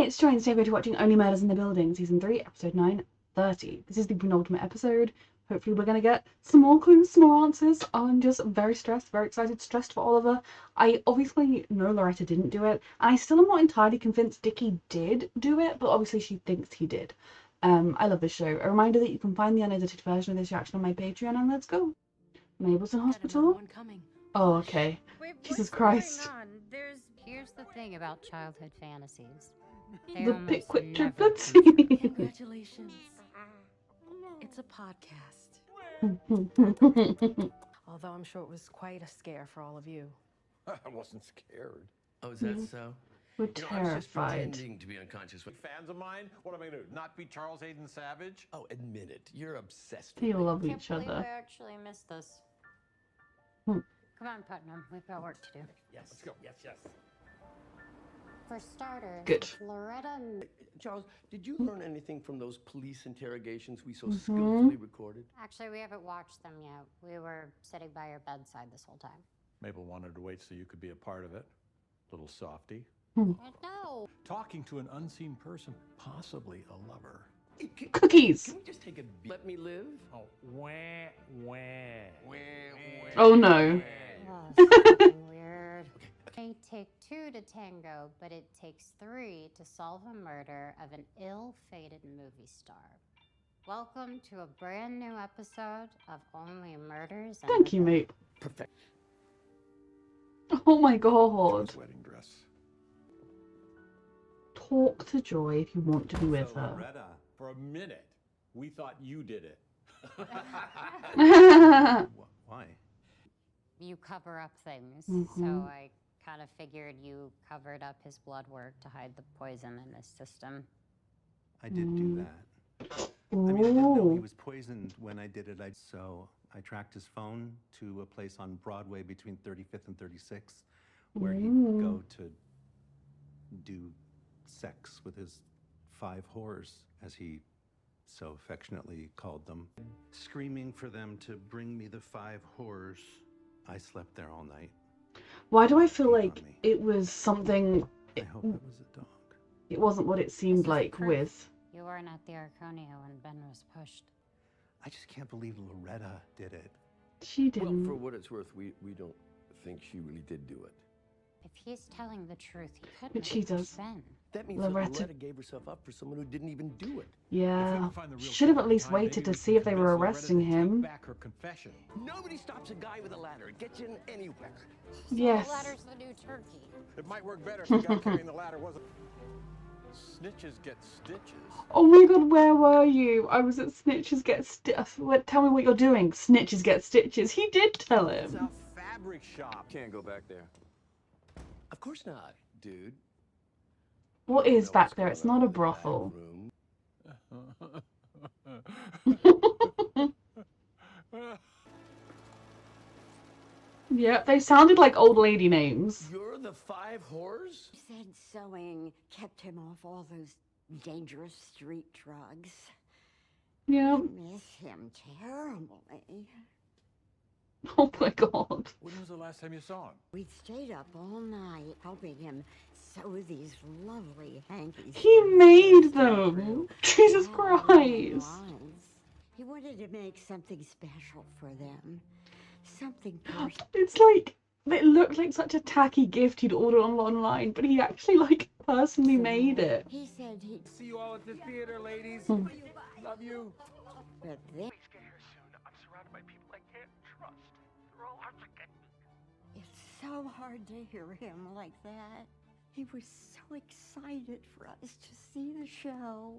Hi, it's Joy, and today we're watching Only Murders in the Building, Season 3, Episode 9:30. This is the penultimate episode. Hopefully we're going to get some more clues, some more answers. I'm just very stressed, very excited, stressed for Oliver. I obviously know Loretta didn't do it, and I still am not entirely convinced Dickie did do it, but obviously she thinks he did. I love this show. A reminder that you can find the unedited version of this reaction on my Patreon, and let's go. Mabel's in hospital? Oh, okay. Wait, Jesus what's Christ. going on? Here's the thing about childhood fantasies. They The almost Pickwick never triplets. come true. Congratulations. It's a podcast. Although I'm sure it was quite a scare for all of you. I wasn't scared. Oh, is that so? We're I was just terrified. pretending to be unconscious. Fans of mine? What am I gonna do? Not be Charles Hayden Savage? Oh, admit it. You're obsessed They with me. love Can't each believe other. I actually missed this. Hmm. Come on, Putnam. We've got work to do. Yes. Let's go. Yes. For starters, Good. Loretta. Charles, did you learn anything from those police interrogations we so skillfully recorded? Actually, we haven't watched them yet. We were sitting by your bedside this whole time. Mabel wanted to wait so you could be a part of it. Little softy. No. Talking to an unseen person, possibly a lover. Hey, Cookies! Can we just take a let me live? Oh, Oh no. Oh, something weird. It may take two to tango, but it takes three to solve a murder of an ill-fated movie star. Welcome to a brand new episode of Only Murders. Thank you, mate. Perfect. Oh my god. Joy's wedding dress. Talk to Joy if you want to be with her. Loretta, for a minute, we thought you did it. Why? You cover up things, Mhm. so I kind of figured you covered up his blood work to hide the poison in his system. I did do that. I mean, I didn't know he Ooh. was poisoned when I did it. So I tracked his phone to a place on Broadway between 35th and 36th where he'd go to do sex with his 5 whores, as he so affectionately called them. Screaming for them to bring me the 5 whores. I slept there all night. Why do I feel Peed on like me. it was something... I hope it was a dog. It wasn't what it seemed This is like proof. with... You weren't at the Arconia when Ben was pushed. I just can't believe Loretta did it. She Well, didn't. for what it's worth, we don't think she really did do it. If he's telling the truth, he couldn't But she have pushed does. Ben. That means that Loretta. Loretta gave herself up for someone who didn't even do it. Yeah. Should have at least waited to see if they were arresting him. Back her confession. Nobody stops a guy with a ladder. It gets you in anywhere. Yes. The ladder's the new turkey. It might work better if the guy carrying the ladder wasn't. Snitches get stitches. Oh my god, where were you? I was at Snitches Get Tell me what you're doing. Snitches Get Stitches. He did tell It's him. a fabric shop. Can't go back there. Of course not, dude. What You is know back what's there? going It's on not a in the back brothel. room. Yeah, they sounded like old lady names. You're the 5 whores? He said sewing kept him off all those dangerous street drugs. Yeah. Miss him terribly. Oh my god. When was the last time you saw him? We'd stayed up all night helping him sew these lovely hankies. He for his made first them. through. Jesus All along Christ. lines. He wanted to make something special for them. Something personal. It's like, it looked like such a tacky gift he'd ordered online, but he actually, like, personally made it. He said he'd See you all at the theater, ladies. Hmm. Love you. but then Get here soon. I'm surrounded by people I can't trust. They're all out to get me. it's so hard to hear him like that. He was so excited for us to see the show.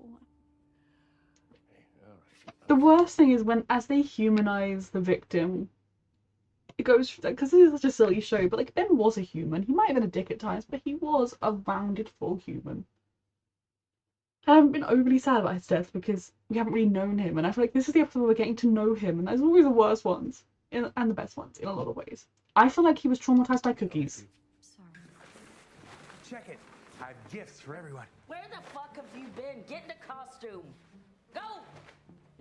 The worst thing is when, as they humanize the victim, it goes, because this is such a silly show, but like Ben was a human. He might have been a dick at times, but he was a rounded full human. I haven't been overly sad about his death because we haven't really known him, and I feel like this is the episode where we're getting to know him, and those are always the worst ones, and the best ones in a lot of ways. I feel like he was traumatized by cookies. Sorry. Check it. I have gifts for everyone. Where the fuck have you been? Get in a costume. Go!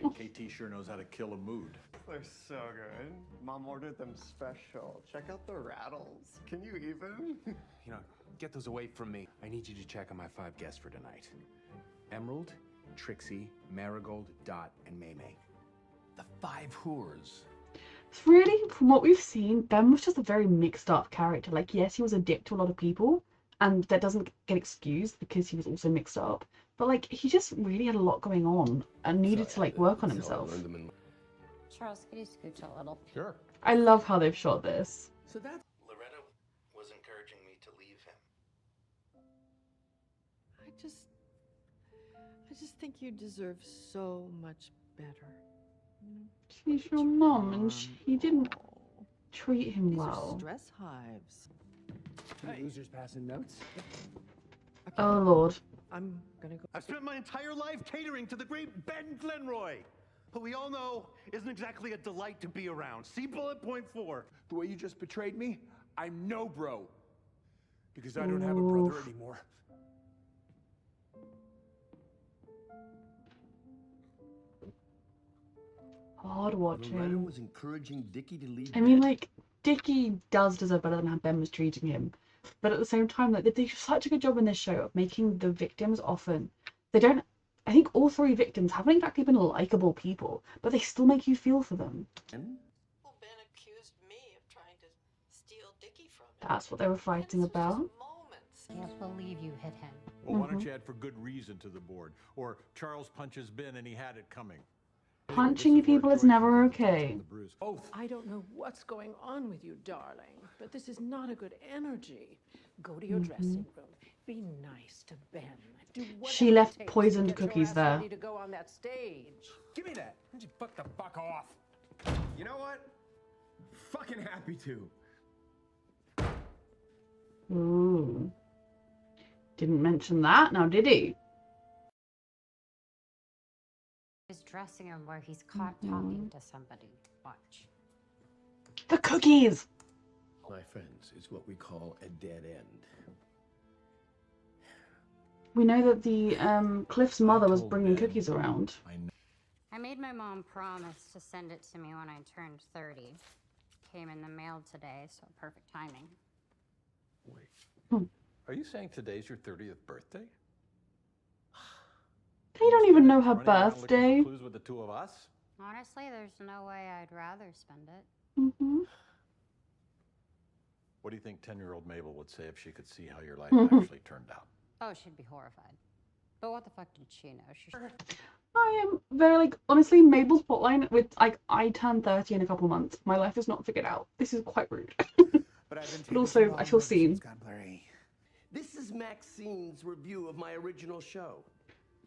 KT sure knows how to kill a mood. They're so good. Mom ordered them special. Check out the rattles. Can you even? You know, Get those away from me. I need you to check on my 5 guests for tonight. Emerald, Trixie, Marigold, Dot, and Maymay. The 5 whores. It's really, from what we've seen, Ben was just a very mixed up character. Like, yes, he was a dick to a lot of people, and that doesn't get excused because he was also mixed up. But like, he just really had a lot going on and needed to like work on himself. Charles, could you scooch a little? Sure. I love how they've shot this. So that's Loretta was encouraging me to leave him. I just think you deserve so much better. She's your mom, and she didn't treat him These well. are stress hives. Hey. Losers passing notes. Oh Lord. I'm gonna go. I've spent my entire life catering to the great Ben Glenroy, who we all know isn't exactly a delight to be around. See bullet point 4. The way you just betrayed me, I'm no bro. Because I don't have a brother anymore. Hard Loretta watching. was encouraging Dickie to leave. I mean, Ben. like, Dickie does deserve better than how Ben was treating him. But at the same time, like, they do such a good job in this show of making the victims often. They don't. I think all 3 victims haven't exactly been likable people, but they still make you feel for them. Well, Ben accused me of trying to steal Dickie from him. That's what they were fighting about. Moments. Can't believe you hit him. Well, why don't you add for good reason to the board? Or Charles punches Ben and he had it coming. Anyway, Punching this is where people is Joy never comes in to touch okay. on the bruise. Both. I don't know what's going on with you, darling, but this is not a good energy. Go to your dressing room. Be nice to Ben. Do She whatever it left takes to poisoned get your cookies ass there. ready to go on that stage. Give me that. Why don't you fuck the fuck off? You know what? Fucking happy to. Ooh. Didn't mention that now, did he? His dressing room where he's caught talking to somebody. Watch. The cookies! My friends, it's what we call a dead end. We know that the Cliff's mother was told bringing Ben. cookies around. I made my mom promise to send it to me when I turned 30. Came in the mail today, so perfect timing. Wait. Are you saying today's your 30th birthday? They don't even know her Running around looking for birthday. clues with the 2 of us? Honestly, there's no way I'd rather spend it. What do you think 10-year-old Mabel would say if she could see how your life Mhm. actually turned out? Oh, she'd be horrified. But what the fuck did she know? She I am very, like, honestly, Mabel's plotline with, like, I turn 30 in a couple months. My life is not figured out. This is quite rude. But I've been But also, I feel seen. This is Maxine's review of my original show,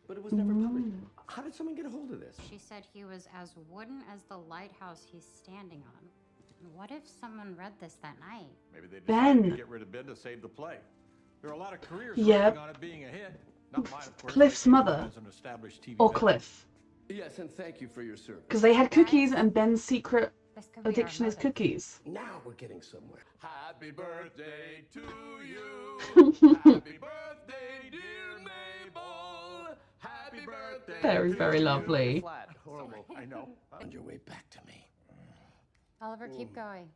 but it was never published. How did someone get a hold of this? She said he was as wooden as the lighthouse he's standing on. What if someone read this that night? Maybe they decided Ben. to get rid of Ben to save the play. There are a lot of careers Yep. riding on it being a hit. Not mine, of course. Cliff's They came from mother. as an established TV Or veteran. Cliff. Yes, and thank you for your service. Because they had cookies and Ben's secret This could be our addiction is moment. cookies. Now we're getting somewhere. Happy birthday to you. Happy birthday, dear Mabel. Happy birthday. Very, to very you. lovely. Flat. Horrible. I know. On your way back to me. Oliver, keep going.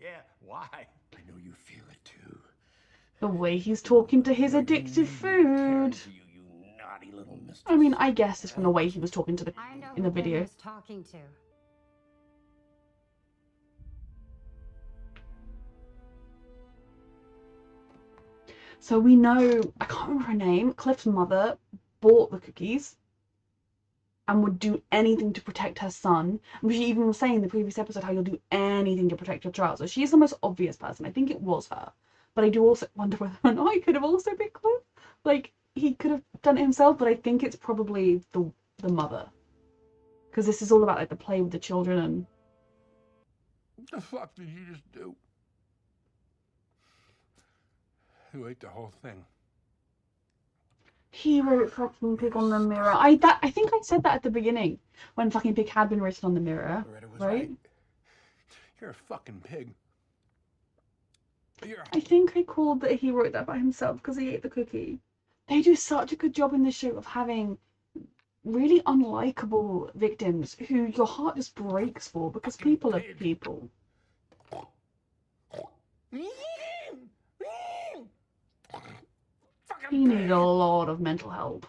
Yeah, why? I know you feel it too. The way he's talking to his addictive food. You naughty little mistress. I mean, I guess it's from the way he was talking to the I know in the who Ben video. was talking to. So we know, I can't remember her name, Cliff's mother bought the cookies and would do anything to protect her son. And she even was saying in the previous episode how you'll do anything to protect your child. So she's the most obvious person. I think it was her. But I do also wonder whether or not it could have also been Cliff. Like, he could have done it himself, but I think it's probably the mother. Because this is all about, like, the play with the children and... What the fuck did you just do? You ate the whole thing. He wrote fucking pig on the mirror. I think I said that at the beginning when fucking pig had been written on the mirror, Loretta was right? You're a fucking pig. You're I think I called that he wrote that by himself because he ate the cookie. They do such a good job in this show of having really unlikable victims who your heart just breaks for because people are people. He needed a lot of mental help.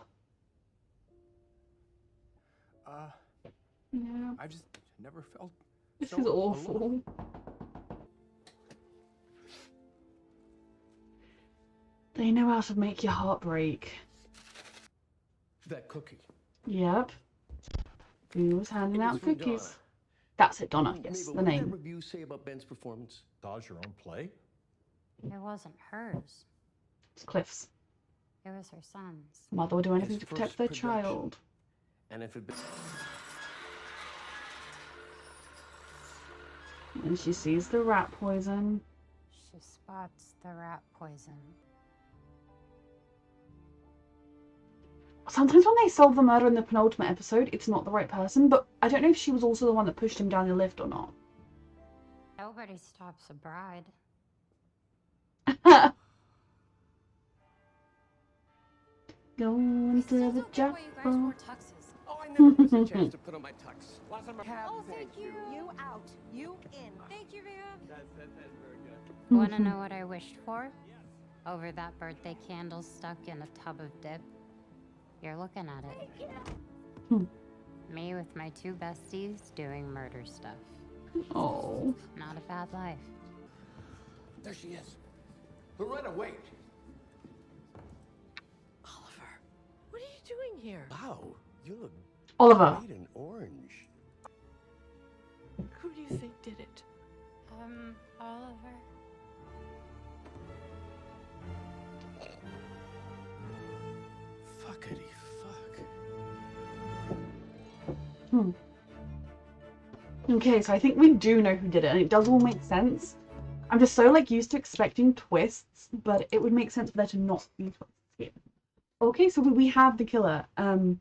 Yeah. I just never felt This so is awful. alone. They know how to make your heart break. That cookie. Yep. Who was handing It was out from cookies? Donna. That's it, Donna. Yes, Mabel, the what did that name. review say about Ben's performance? Dawes your own play? It wasn't hers. It's Cliff's. It was her son's. Mother will do anything His to protect first their production. child. And if it... And she sees the rat poison. She spots the rat poison. Sometimes when they solve the murder in the penultimate episode, it's not the right person, but I don't know if she was also the one that pushed him down the lift or not. Nobody stops a bride. Going to the jackpot. Oh, I never miss a chance to put on my tux. Oh, thank you. You out. You in. Thank you, ma'am. That's very good. Wanna know what I wished for? Over that birthday candle stuck in a tub of dip. You're looking at it. Me with my two besties doing murder stuff. Oh. Not a bad life. There she is. Loretta, wait. Oliver, what are you doing here? Wow, you look Oliver. great in orange. Who do you think did it? Oliver. Fuckity fuck. Okay, so I think we do know who did it, and it does all make sense. I'm just so like used to expecting twists, but it would make sense for there to not be twists here. Okay, so we have the killer. I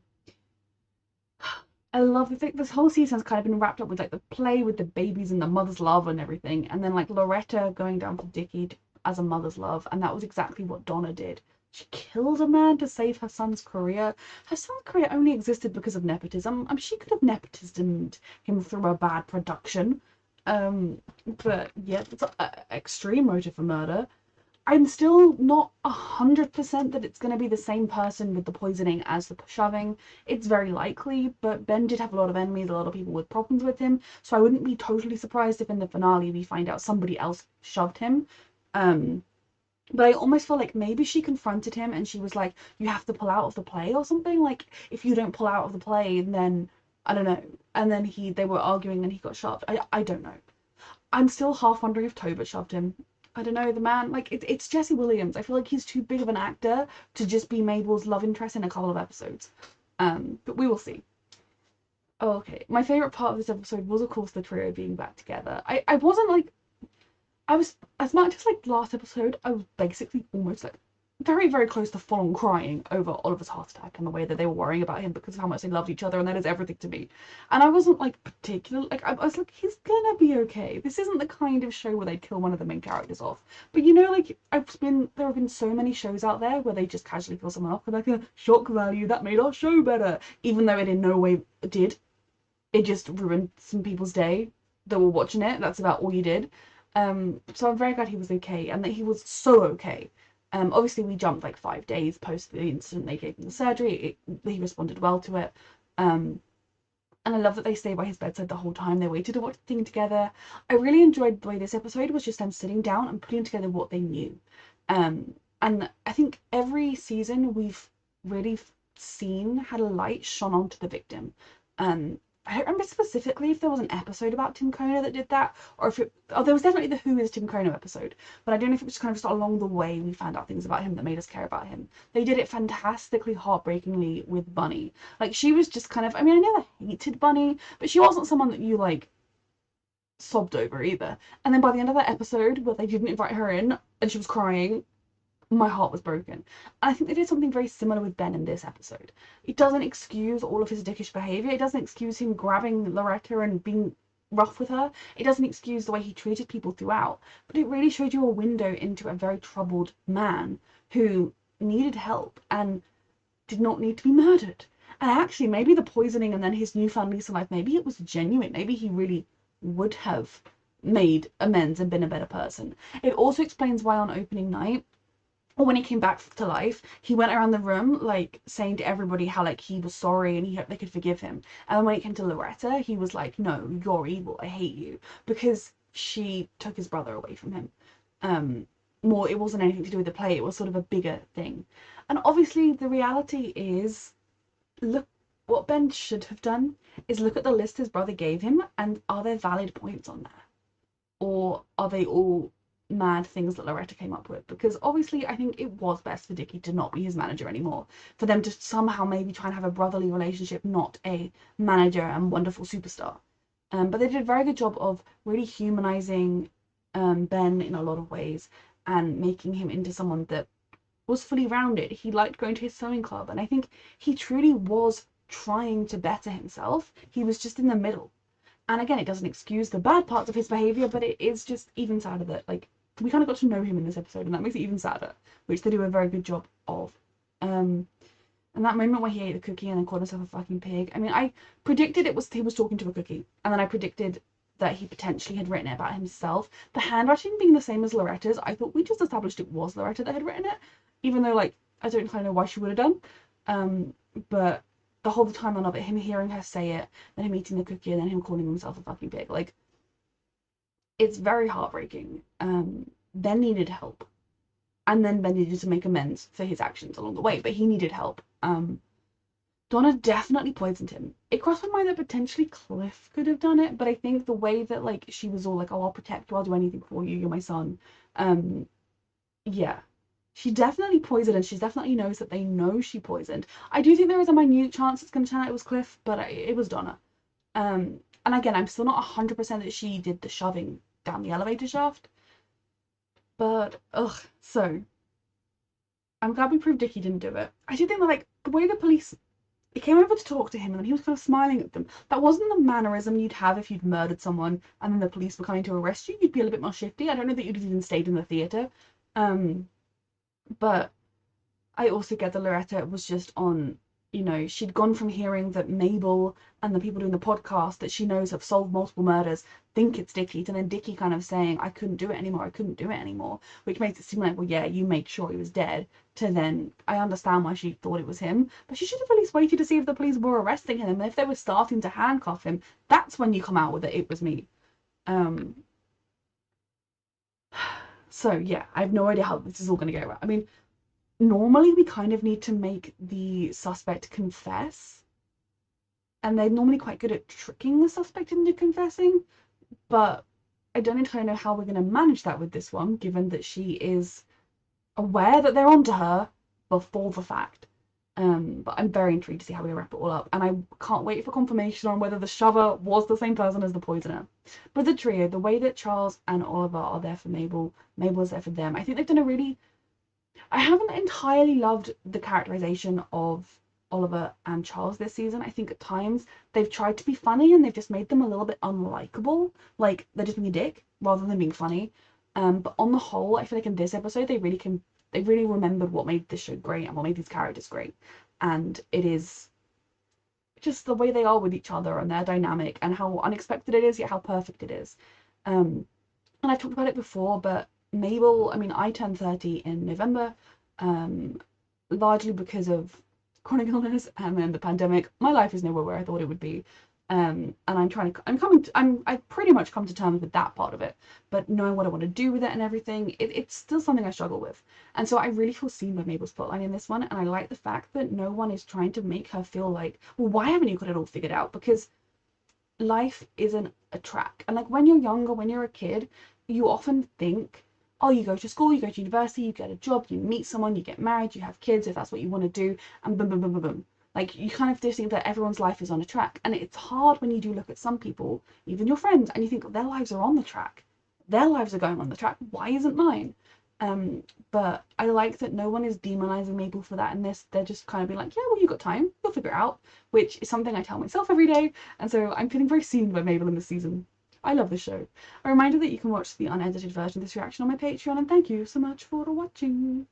love this whole season's kind of been wrapped up with like the play with the babies and the mother's love and everything, and then like Loretta going down to Dickie as a mother's love, and that was exactly what Donna did. She killed a man to save her son's career. Her son's career only existed because of nepotism. She could have nepotismed him through a bad production. But yeah, it's an extreme motive for murder. I'm still not 100% that it's going to be the same person with the poisoning as the shoving. It's very likely, but Ben did have a lot of enemies, a lot of people with problems with him, so I wouldn't be totally surprised if in the finale we find out somebody else shoved him. But I almost feel like maybe she confronted him and she was like, you have to pull out of the play or something. Like, if you don't pull out of the play, then, I don't know. And then they were arguing and he got shoved. I don't know. I'm still half wondering if Tobit shoved him. I don't know, the man, like, it's Jesse Williams. I feel like he's too big of an actor to just be Mabel's love interest in a couple of episodes. But we will see. Okay, my favourite part of this episode was, of course, the trio being back together. I wasn't, like, I was, as much as, like, last episode, I was basically almost, like, very, very close to full-on crying over Oliver's heart attack and the way that they were worrying about him because of how much they loved each other, and that is everything to me. And I wasn't, like, particularly, like, I was like, he's gonna be okay. This isn't the kind of show where they'd kill one of the main characters off. But, you know, like, there have been so many shows out there where they just casually kill someone off with, like, a shock value that made our show better, even though it in no way did. It just ruined some people's day that were watching it. That's about all you did. So I'm very glad he was okay, and that he was so okay. Obviously we jumped like 5 days post the incident. They gave him the surgery. He responded well to it. And I love that they stayed by his bedside the whole time. They waited to watch the thing together. I really enjoyed the way this episode was just them sitting down and putting together what they knew. And I think every season we've really seen had a light shone onto the victim. I don't remember specifically if there was an episode about Tim Kono that did that, or if there was definitely the Who is Tim Kono episode, but I don't know if it was kind of just along the way we found out things about him that made us care about him. They did it fantastically heartbreakingly with Bunny. Like, she was just kind of, I mean, I never hated Bunny, but she wasn't someone that you, like, sobbed over either. And then by the end of that episode, where they didn't invite her in, and she was crying, my heart was broken. And I think they did something very similar with Ben in this episode. It doesn't excuse all of his dickish behaviour. It doesn't excuse him grabbing Loretta and being rough with her. It doesn't excuse the way he treated people throughout. But it really showed you a window into a very troubled man who needed help and did not need to be murdered. And actually, maybe the poisoning and then his newfound lease of life, maybe it was genuine. Maybe he really would have made amends and been a better person. It also explains why on opening night, or when he came back to life, he went around the room like saying to everybody how like he was sorry and he hoped they could forgive him. And then when it came to Loretta, he was like, no, you're evil, I hate you, because she took his brother away from him. More, it wasn't anything to do with the play, it was sort of a bigger thing. And obviously the reality is, look, what Ben should have done is look at the list his brother gave him, and are there valid points on there? Or are they all mad things that Loretta came up with? Because obviously I think it was best for Dickie to not be his manager anymore, for them to somehow maybe try and have a brotherly relationship, not a manager and wonderful superstar. But they did a very good job of really humanizing Ben in a lot of ways and making him into someone that was fully rounded. He liked going to his sewing club, and I think he truly was trying to better himself. He was just in the middle. And again, it doesn't excuse the bad parts of his behavior, but it is just even sadder that, like, we kind of got to know him in this episode, and that makes it even sadder, which they do a very good job of. And that moment where he ate the cookie and then called himself a fucking pig, I mean, I predicted he was talking to a cookie, and then I predicted that he potentially had written it about himself. The handwriting being the same as Loretta's, I thought we just established it was Loretta that had written it, even though, like, I don't kind of know why she would have done. But the whole time of it, him hearing her say it, then him eating the cookie, and then him calling himself a fucking pig, like, it's very heartbreaking. Ben needed help, and then Ben needed to make amends for his actions along the way, but he needed help. Donna definitely poisoned him. It crossed my mind that potentially Cliff could have done it, but I think the way that, like, she was all like, oh, I'll protect you, I'll do anything for you, you're my son. Yeah. She definitely poisoned, and she definitely knows that they know she poisoned. I do think there is a minute chance it's going to turn out it was Cliff, but it was Donna. And again, I'm still not 100% that she did the shoving down the elevator shaft. But, ugh, so. I'm glad we proved Dickie didn't do it. I do think that, like, the way the police... He came over to talk to him, and then he was kind of smiling at them. That wasn't the mannerism you'd have if you'd murdered someone, and then the police were coming to arrest you. You'd be a little bit more shifty. I don't know that you'd have even stayed in the theatre. But I also get that Loretta was just on, you know, she'd gone from hearing that Mabel and the people doing the podcast that she knows have solved multiple murders think it's Dickie, to then Dickie kind of saying, I couldn't do it anymore, which makes it seem like, well, yeah, you made sure he was dead, to then, I understand why she thought it was him, but she should have at least waited to see if the police were arresting him, and if they were starting to handcuff him, that's when you come out with it was me. So yeah, I have no idea how this is all going to go. I mean, normally we kind of need to make the suspect confess, and they're normally quite good at tricking the suspect into confessing, but I don't entirely know how we're going to manage that with this one, given that she is aware that they're onto her before the fact. But I'm very intrigued to see how we wrap it all up, and I can't wait for confirmation on whether the shover was the same person as the poisoner. But the trio, the way that Charles and Oliver are there for Mabel, Mabel is there for them, I think they've done a really... I haven't entirely loved the characterization of Oliver and Charles this season. I think at times they've tried to be funny and they've just made them a little bit unlikable. Like, they're just being a dick rather than being funny. But on the whole, I feel like in this episode they really remembered what made this show great and what made these characters great. And it is just the way they are with each other and their dynamic and how unexpected it is, yet how perfect it is. And I've talked about it before, but Mabel, I mean, I turned 30 in November, largely because of chronic illness and then the pandemic. My life is nowhere where I thought it would be. And I've pretty much come to terms with that part of it, but knowing what I want to do with it and everything, it's still something I struggle with. And so I really feel seen by Mabel's plotline in this one, and I like the fact that no one is trying to make her feel like, well, why haven't you got it all figured out? Because life isn't a track. And like when you're younger, when you're a kid, you often think, oh, you go to school, you go to university, you get a job, you meet someone, you get married, you have kids if that's what you want to do, and boom, boom, boom, boom, boom. Like, you kind of just think that everyone's life is on a track. And it's hard when you do look at some people, even your friends, and you think their lives are on the track. Their lives are going on the track. Why isn't mine? But I like that no one is demonizing Mabel for that in this. They're just kind of being like, yeah, well, you got time, you'll figure it out, which is something I tell myself every day. And so I'm feeling very seen by Mabel in this season. I love this show. A reminder that you can watch the unedited version of this reaction on my Patreon, and thank you so much for watching.